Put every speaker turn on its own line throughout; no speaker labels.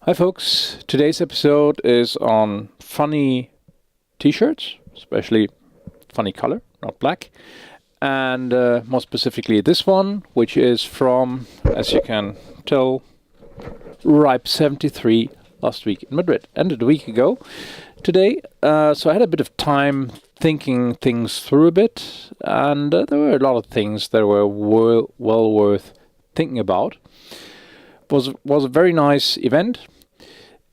Hi folks, today's episode is on funny t-shirts, especially funny color, not black, and more specifically this one, which is from, as you can tell, RIPE-73 last week in Madrid, ended a week ago today, so I had a bit of time thinking things through a bit, and there were a lot of things that were well worth thinking about. Was a very nice event.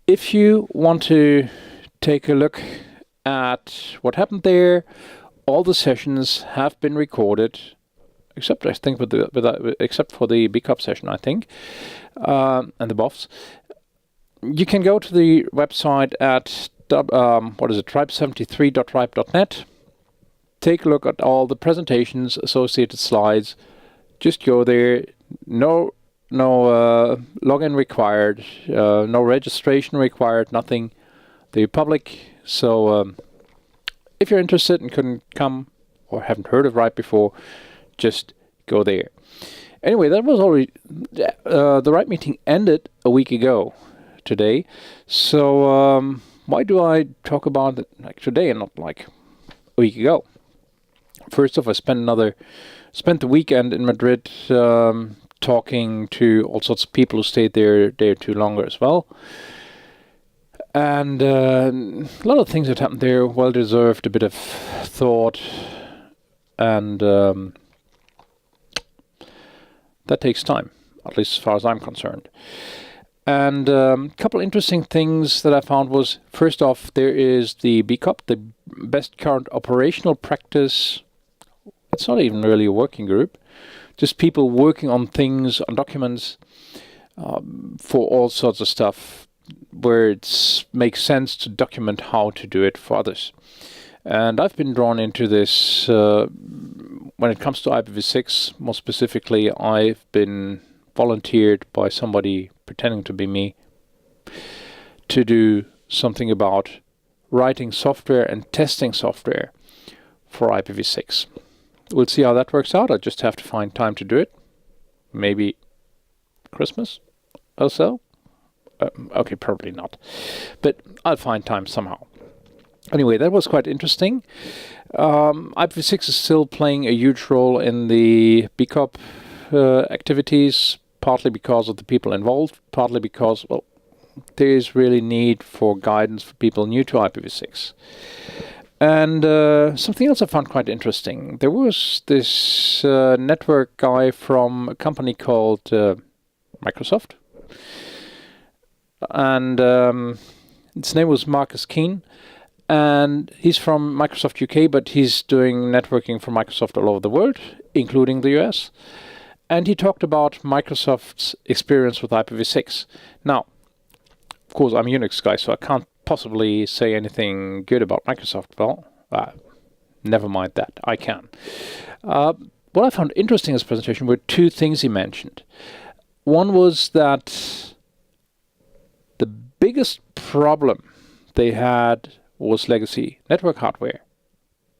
If you want to take a look at what happened there, all the sessions have been recorded, except I think except for the BCOP session, I think, and the BOFs. You can go to the website at RIPE73.ripe.net. Take a look at all the presentations, associated slides. Just go there. No login required, no registration required, nothing. They're public, so if you're interested and couldn't come or haven't heard of RIPE before, just go there. Anyway, that was already the RIPE meeting ended a week ago today, so why do I talk about it like today and not like a week ago? First off, I spent the weekend in Madrid talking to all sorts of people who stayed there too longer as well. And a lot of things that happened there well deserved a bit of thought, and that takes time, at least as far as I'm concerned. And a couple interesting things that I found was, first off, there is the BCOP, the best current operational practice. It's not even really a working group, just people working on things, on documents, for all sorts of stuff where it makes sense to document how to do it for others. And I've been drawn into this when it comes to IPv6. More specifically, I've been volunteered by somebody pretending to be me to do something about writing software and testing software for IPv6. We'll see how that works out. I just have to find time to do it. Maybe Christmas or so. Okay, probably not. But I'll find time somehow. Anyway, that was quite interesting. IPv6 is still playing a huge role in the BCOP activities, partly because of the people involved, partly because, well, there is really need for guidance for people new to IPv6. And something else I found quite interesting. There was this network guy from a company called Microsoft. And his name was Marcus Keane. And he's from Microsoft UK, but he's doing networking for Microsoft all over the world, including the US. And he talked about Microsoft's experience with IPv6. Now, of course, I'm a Unix guy, so I can't possibly say anything good about Microsoft. Well, never mind that. I can. What I found interesting in this presentation were two things he mentioned. One was that the biggest problem they had was legacy network hardware.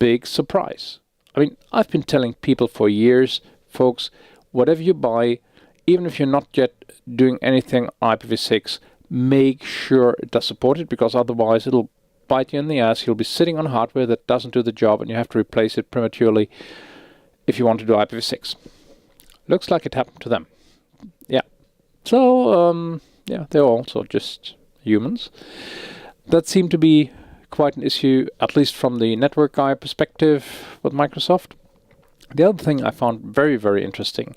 Big surprise. I mean, I've been telling people for years, folks, whatever you buy, even if you're not yet doing anything on IPv6, make sure it does support it, because otherwise it'll bite you in the ass. You'll be sitting on hardware that doesn't do the job, and you have to replace it prematurely if you want to do IPv6. Looks like it happened to them. Yeah. So, yeah, they're also just humans. That seemed to be quite an issue, at least from the network guy perspective with Microsoft. The other thing I found very, very interesting,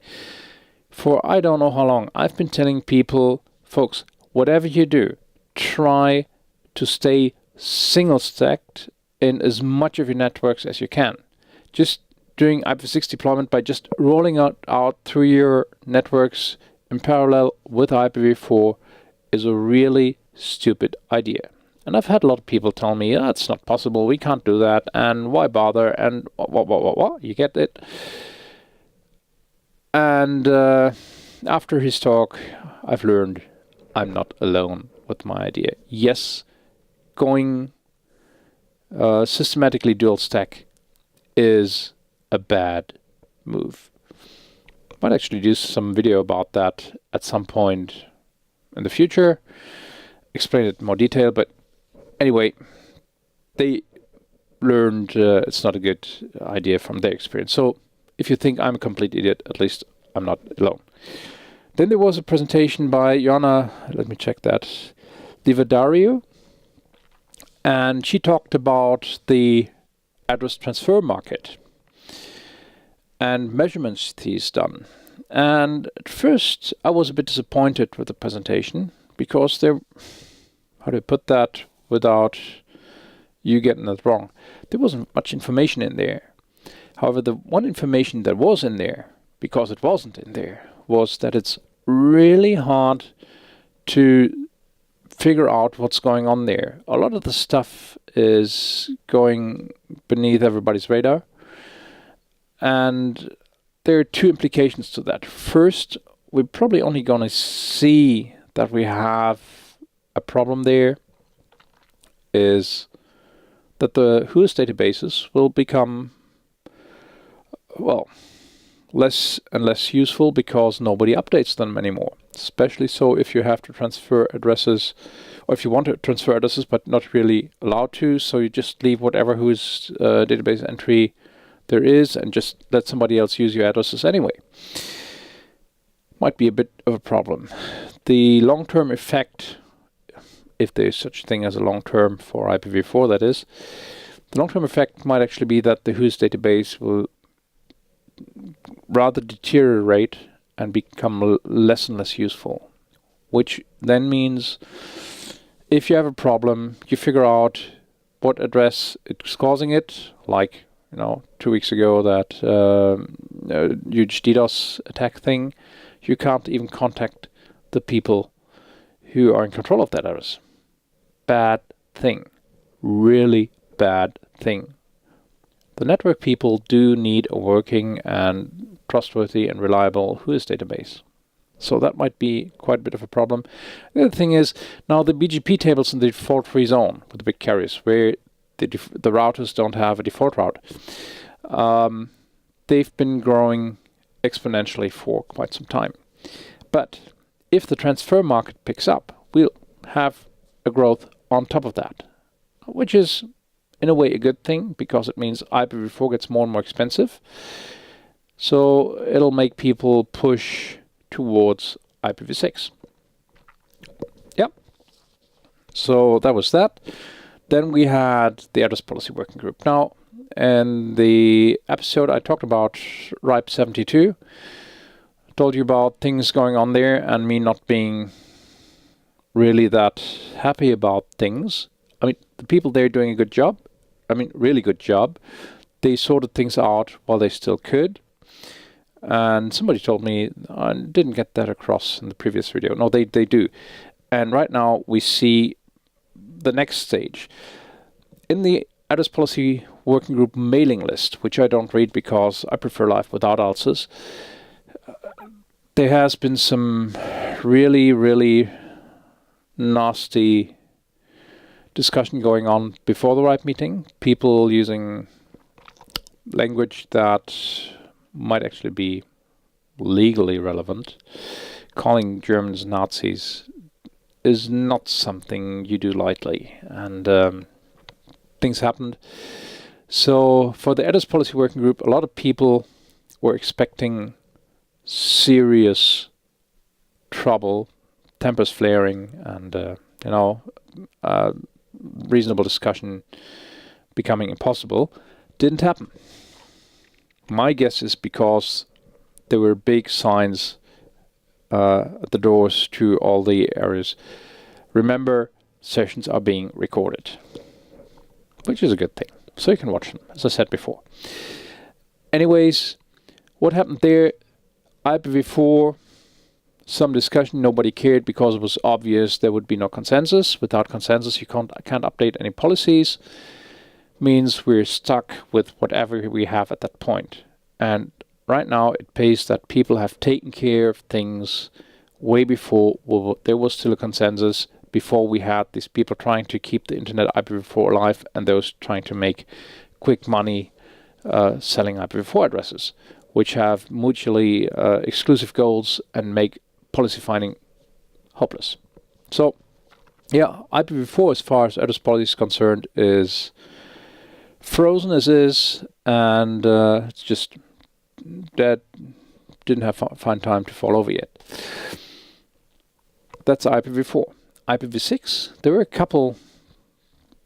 for I don't know how long, I've been telling people, folks, whatever you do, try to stay single-stacked in as much of your networks as you can. Just doing IPv6 deployment by just rolling out through your networks in parallel with IPv4 is a really stupid idea. And I've had a lot of people tell me, it's not possible, we can't do that, and why bother, and what, you get it? And after his talk, I've learned I'm not alone with my idea. Yes, going systematically dual stack is a bad move. Might actually do some video about that at some point in the future. explain it in more detail, but anyway, they learned it's not a good idea from their experience. So if you think I'm a complete idiot, at least I'm not alone. Then there was a presentation by Joanna, let me check that, Divadario, and she talked about the address transfer market and measurements he's done. And at first I was a bit disappointed with the presentation because there, how do I put that without you getting it wrong, there wasn't much information in there. However, the one information that was in there, because it wasn't in there, was that it's really hard to figure out what's going on there. A lot of the stuff is going beneath everybody's radar, and there are two implications to that. First, we're probably only going to see that we have a problem there is that the WHOIS databases will become, well, less and less useful because nobody updates them anymore. Especially so if you have to transfer addresses, or if you want to transfer addresses but not really allowed to, so you just leave whatever WHOIS database entry there is and just let somebody else use your addresses anyway. Might be a bit of a problem. The long-term effect, if there's such a thing as a long-term for IPv4, that is, the long-term effect might actually be that the WHOIS database will rather deteriorate and become less and less useful, which then means if you have a problem, you figure out what address is causing it, like 2 weeks ago that huge DDoS attack thing, you can't even contact the people who are in control of that address. Bad thing. Really bad thing. The network people do need a working and trustworthy and reliable WHOIS database. So that might be quite a bit of a problem. The other thing is, now the BGP tables in the default-free zone with the big carriers, where the routers don't have a default route, they've been growing exponentially for quite some time. But if the transfer market picks up, we'll have a growth on top of that, which is in a way a good thing because it means IPv4 gets more and more expensive. So it'll make people push towards IPv6. Yep. So that was that. Then we had the Address Policy Working Group. Now, in the episode I talked about RIPE-73, told you about things going on there and me not being really that happy about things. I mean, the people there are doing a good job. I mean, really good job. They sorted things out while they still could. And somebody told me, I didn't get that across in the previous video. No, they do. And right now we see the next stage. In the Address Policy Working Group mailing list, which I don't read because I prefer life without ulcers, there has been some really, really nasty discussion going on before the RIPE meeting. People using language that might actually be legally relevant. Calling Germans Nazis is not something you do lightly, and things happened. So for the Address Policy Working Group, a lot of people were expecting serious trouble, tempers flaring, and reasonable discussion becoming impossible. Didn't happen. My guess is because there were big signs at the doors to all the areas. Remember, sessions are being recorded, which is a good thing. So you can watch them, as I said before. Anyways, what happened there? IPv4, some discussion, nobody cared because it was obvious there would be no consensus. Without consensus, you can't update any policies. Means we're stuck with whatever we have at that point. And right now it pays that people have taken care of things way before there was still a consensus, before we had these people trying to keep the internet IPv4 alive and those trying to make quick money selling IPv4 addresses, which have mutually exclusive goals and make policy finding hopeless. So, Yeah, IPv4, as far as address policy is concerned, is frozen as is, and it's just that didn't have find time to fall over yet. That's IPv4. IPv6, there were a couple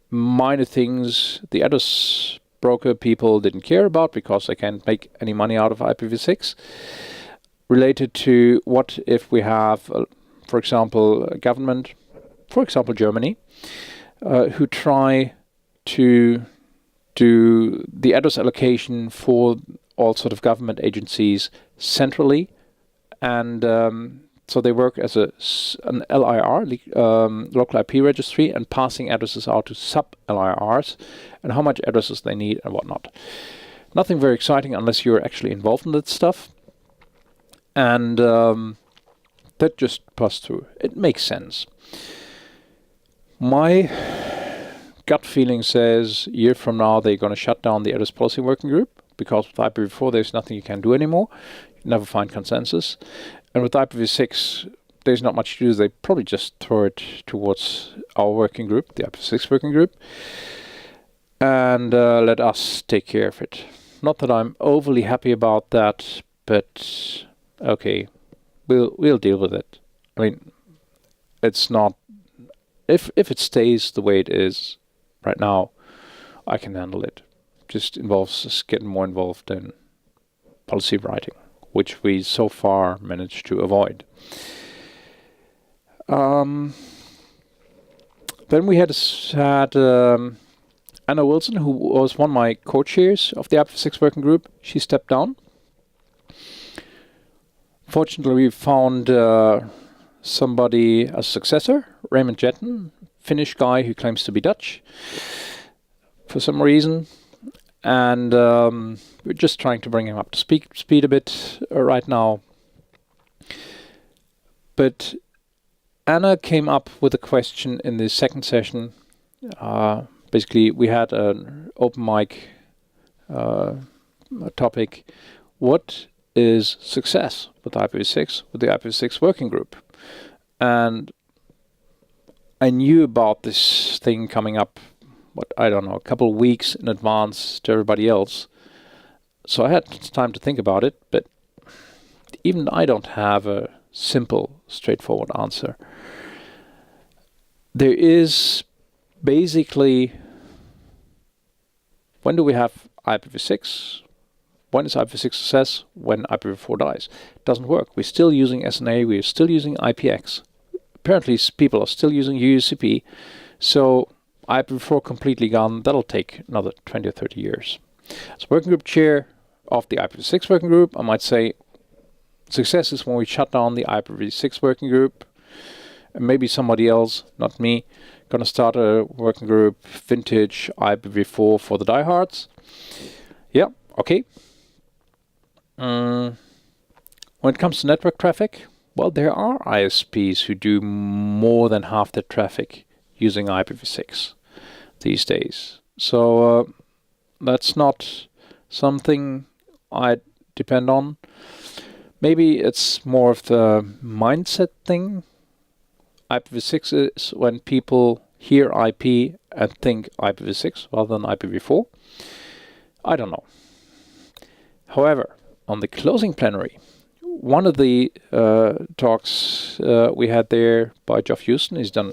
minor things the address broker people didn't care about because they can't make any money out of IPv6, related to what if we have, for example, a government, for example Germany, who try to do the address allocation for all sort of government agencies centrally, and so they work as an LIR, local IP registry, and passing addresses out to sub-LIRs, and how much addresses they need and whatnot. Nothing very exciting unless you're actually involved in that stuff. And that just passed through. It makes sense. My gut feeling says a year from now they're going to shut down the address policy working group, because with IPv4 there's nothing you can do anymore. You never find consensus. And with IPv6 there's not much to do. They probably just throw it towards our working group, the IPv6 working group, and let us take care of it. Not that I'm overly happy about that, but okay, we'll deal with it. I mean, it's not, if it stays the way it is right now, I can handle it. Just involves us getting more involved in policy writing, which we so far managed to avoid. Then we had Anna Wilson, who was one of my co-chairs of the IPv6 working group. She stepped down. Fortunately, we found somebody, a successor, Raymond Jetten, Finnish guy who claims to be Dutch for some reason. And we're just trying to bring him up to speed a bit right now. But Anna came up with a question in the second session. Basically, we had an open mic topic. What is success with IPv6, with the IPv6 working group? And I knew about this thing coming up, I don't know, a couple of weeks in advance to everybody else. So I had time to think about it, but even I don't have a simple, straightforward answer. There is basically, when do we have IPv6? When is IPv6 success? When IPv4 dies. It doesn't work. We're still using SNA, we're still using IPX. Apparently people are still using UUCP. So IPv4 completely gone, that'll take another 20 or 30 years. As working group chair of the IPv6 working group, I might say success is when we shut down the IPv6 working group, and maybe somebody else, not me, gonna start a working group, vintage IPv4 for the diehards. Yeah, okay. When it comes to network traffic, well, there are ISPs who do more than half their traffic using IPv6 these days. So that's not something I depend on. Maybe it's more of the mindset thing. IPv6 is when people hear IP and think IPv6 rather than IPv4. I don't know. However, on the closing plenary, one of the talks we had there by Geoff Houston, he's done,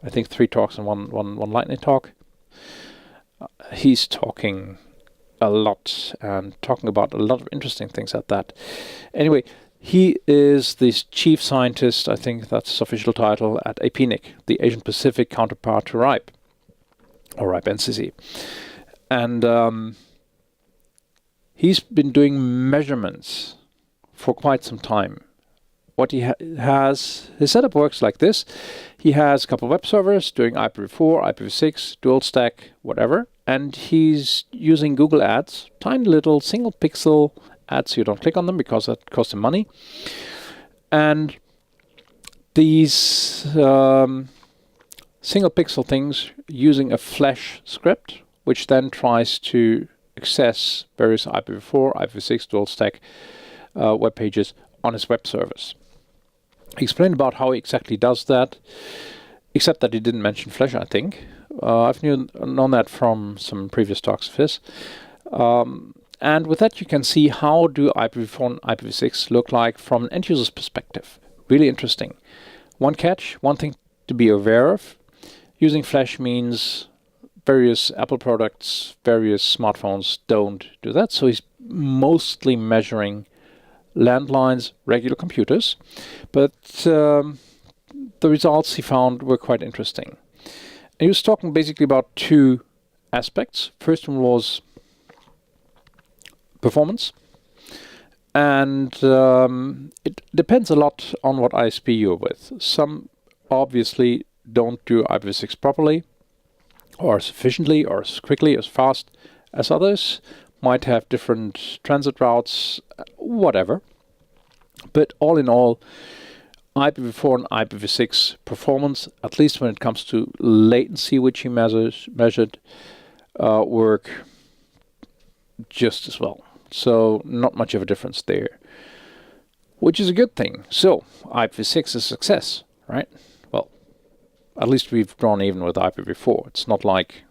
I think, 3 talks and one lightning talk. He's talking a lot and talking about a lot of interesting things at that. Anyway, he is the chief scientist, I think that's his official title, at APNIC, the Asian Pacific counterpart to RIPE, or RIPE-NCC. And he's been doing measurements for quite some time. What he has, his setup works like this. He has a couple of web servers doing IPv4, IPv6, dual stack, whatever. And he's using Google Ads, tiny little single pixel ads. You don't click on them because that costs him money. And these single pixel things using a Flash script, which then tries to access various IPv4, IPv6, dual stack web pages on his web servers. He explained about how he exactly does that. except that he didn't mention Flash, I think. I've known that from some previous talks of his. And with that, you can see how do IPv4 and IPv6 look like from an end user's perspective. Really interesting. One catch, one thing to be aware of. Using Flash means various Apple products, various smartphones don't do that. So he's mostly measuring landlines, regular computers. But the results he found were quite interesting. And he was talking basically about two aspects. First one was performance. And it depends a lot on what ISP you're with. Some obviously don't do IPv6 properly, or sufficiently, or as quickly, as fast as others. Might have different transit routes, whatever. But all in all, IPv4 and IPv6 performance, at least when it comes to latency, which he measured, work just as well. So not much of a difference there, which is a good thing. So IPv6 is a success, right? Well, at least we've drawn even with IPv4. It's not like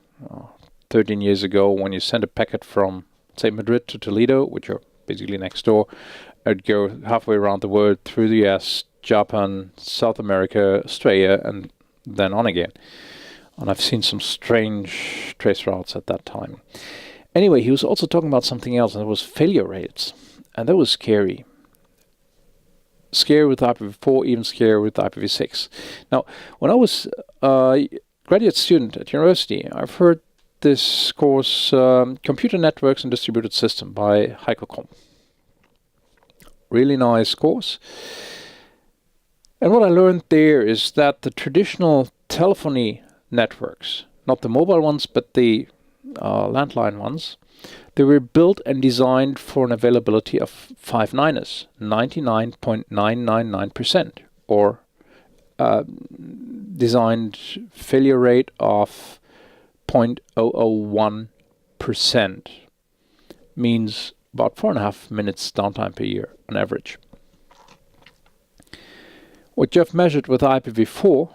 13 years ago when you sent a packet from, say, Madrid to Toledo, which are basically next door. It'd go halfway around the world through the US, Japan, South America, Australia, and then on again. And I've seen some strange trace routes at that time. Anyway, he was also talking about something else, and it was failure rates. And that was scary. Scary with IPv4, even scary with IPv6. Now, when I was a graduate student at university, I've heard this course, Computer Networks and Distributed System by Heiko Krom. Really nice course. And what I learned there is that the traditional telephony networks, not the mobile ones, but the landline ones, they were built and designed for an availability of 5 niners, 99.999%, or designed failure rate of 0.001%, means about 4.5 minutes downtime per year on average. What Jeff measured with IPv4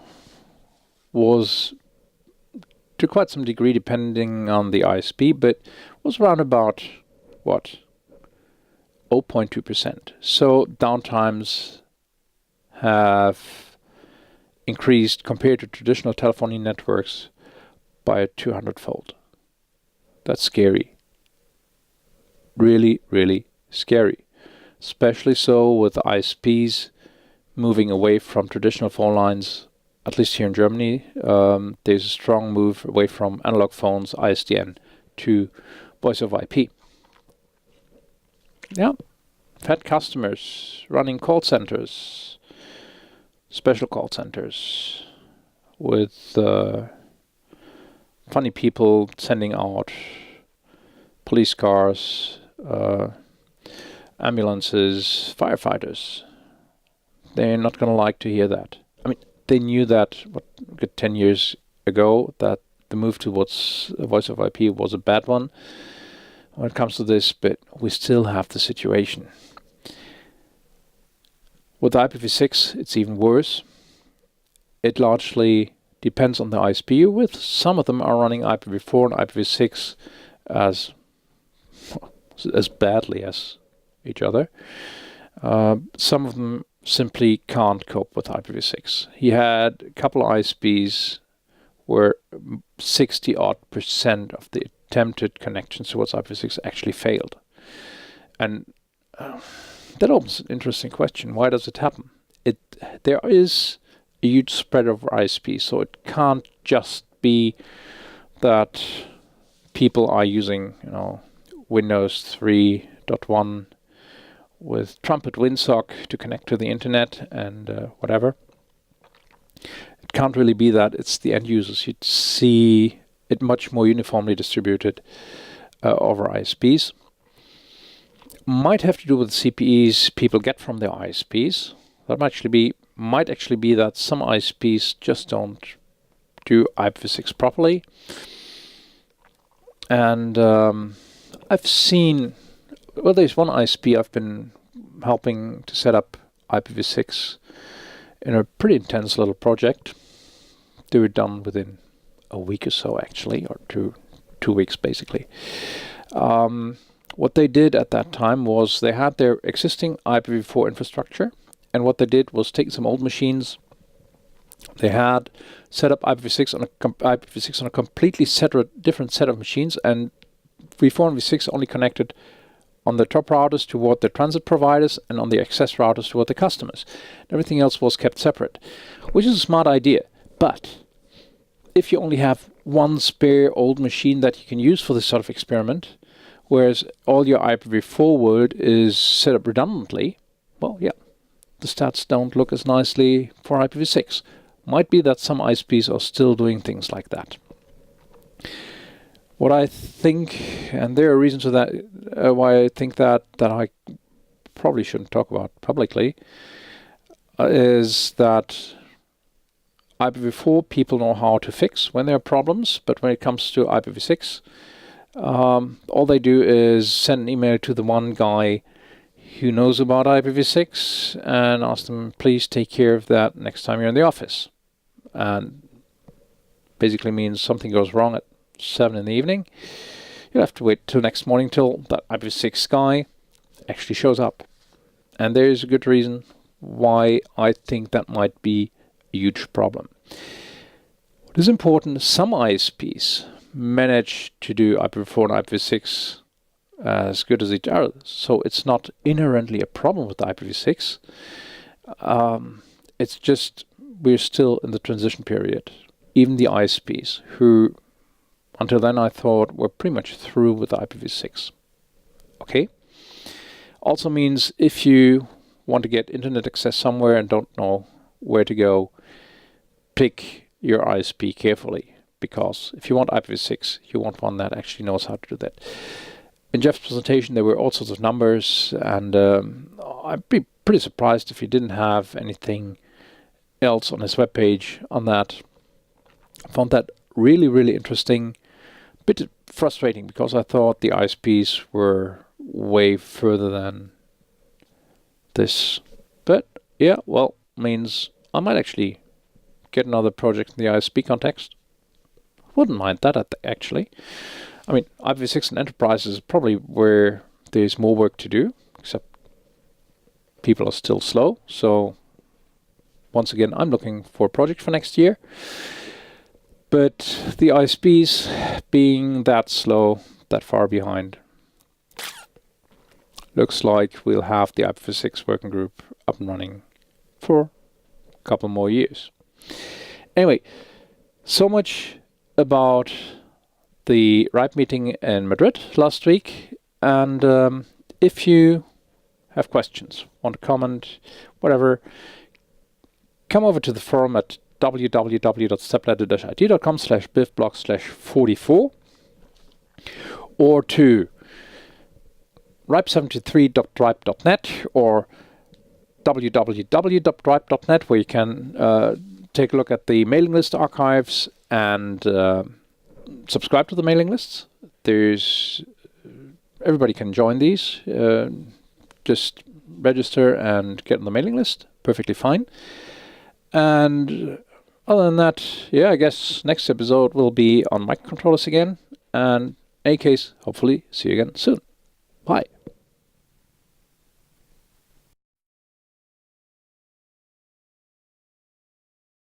was, to quite some degree, depending on the ISP, but was around about, 0.2%. So downtimes have increased compared to traditional telephony networks by a 200-fold. That's scary. Really, really scary. Especially so with ISPs moving away from traditional phone lines. At least here in Germany, there's a strong move away from analog phones, ISDN, to voice over IP. Yeah, I've had customers running call centers, special call centers, with funny people sending out police cars, ambulances, firefighters. They're not going to like to hear that. I mean, they knew that 10 years ago that the move towards voice over IP was a bad one when it comes to this, but we still have the situation. With IPv6, it's even worse. It largely depends on the ISP you're with. Some of them are running IPv4 and IPv6 as badly as each other. Some of them simply can't cope with IPv6. He had a couple of ISPs where 60-odd% of the attempted connections towards IPv6 actually failed. And that opens an interesting question. Why does it happen? There is a huge spread over ISPs, so it can't just be that people are using, Windows 3.1 with Trumpet WinSock to connect to the internet and whatever. It can't really be that. It's the end users. You'd see it much more uniformly distributed over ISPs. Might have to do with the CPEs people get from their ISPs. That might actually be that some ISPs just don't do IPv6 properly. And I've seen, there's one ISP I've been helping to set up IPv6 in a pretty intense little project. They were done within a week or so, actually, or two weeks, basically. What they did at that time was they had their existing IPv4 infrastructure, and what they did was take some old machines. They had set up IPv6 on a completely different set of machines, and v4 and v6 only connected on the top routers toward the transit providers and on the access routers toward the customers. Everything else was kept separate, which is a smart idea. But if you only have one spare old machine that you can use for this sort of experiment, whereas all your IPv4 world is set up redundantly, well, yeah, the stats don't look as nicely for IPv6. Might be that some ISPs are still doing things like that. What I think, and there are reasons for that, why I think that I probably shouldn't talk about publicly, is that IPv4 people know how to fix when there are problems, but when it comes to IPv6, all they do is send an email to the one guy who knows about IPv6 and ask them, please take care of that next time you're in the office. And basically means something goes wrong at 7 in the evening. You'll have to wait till next morning till that IPv6 guy actually shows up. And there is a good reason why I think that might be a huge problem. What is important, some ISPs manage to do IPv4 and IPv6 as good as each other. So it's not inherently a problem with IPv6. It's just we're still in the transition period. Even the ISPs who until then I thought we're pretty much through with IPv6. Okay. Also means if you want to get internet access somewhere and don't know where to go, pick your ISP carefully, because if you want IPv6, you want one that actually knows how to do that. In Jeff's presentation, there were all sorts of numbers, and I'd be pretty surprised if he didn't have anything else on his webpage on that. I found that really, really interesting. Bit frustrating because I thought the ISPs were way further than this. But yeah, well, means I might actually get another project in the ISP context. Wouldn't mind that actually. I mean, IPv6 and enterprise is probably where there's more work to do, except people are still slow. So once again, I'm looking for a project for next year. But the ISPs being that slow, that far behind, looks like we'll have the IPv6 working group up and running for a couple more years. Anyway, so much about the RIPE meeting in Madrid last week. And if you have questions, want to comment, whatever, come over to the forum at www.stepladder-it.com/bivblog/44 or to RIPE-73.ripe.net or www.ripe.net, where you can take a look at the mailing list archives and subscribe to the mailing lists. Everybody can join these. Just register and get on the mailing list. Perfectly fine. And other than that, yeah, I guess next episode will be on microcontrollers again. And in any case, hopefully see you again soon. Bye.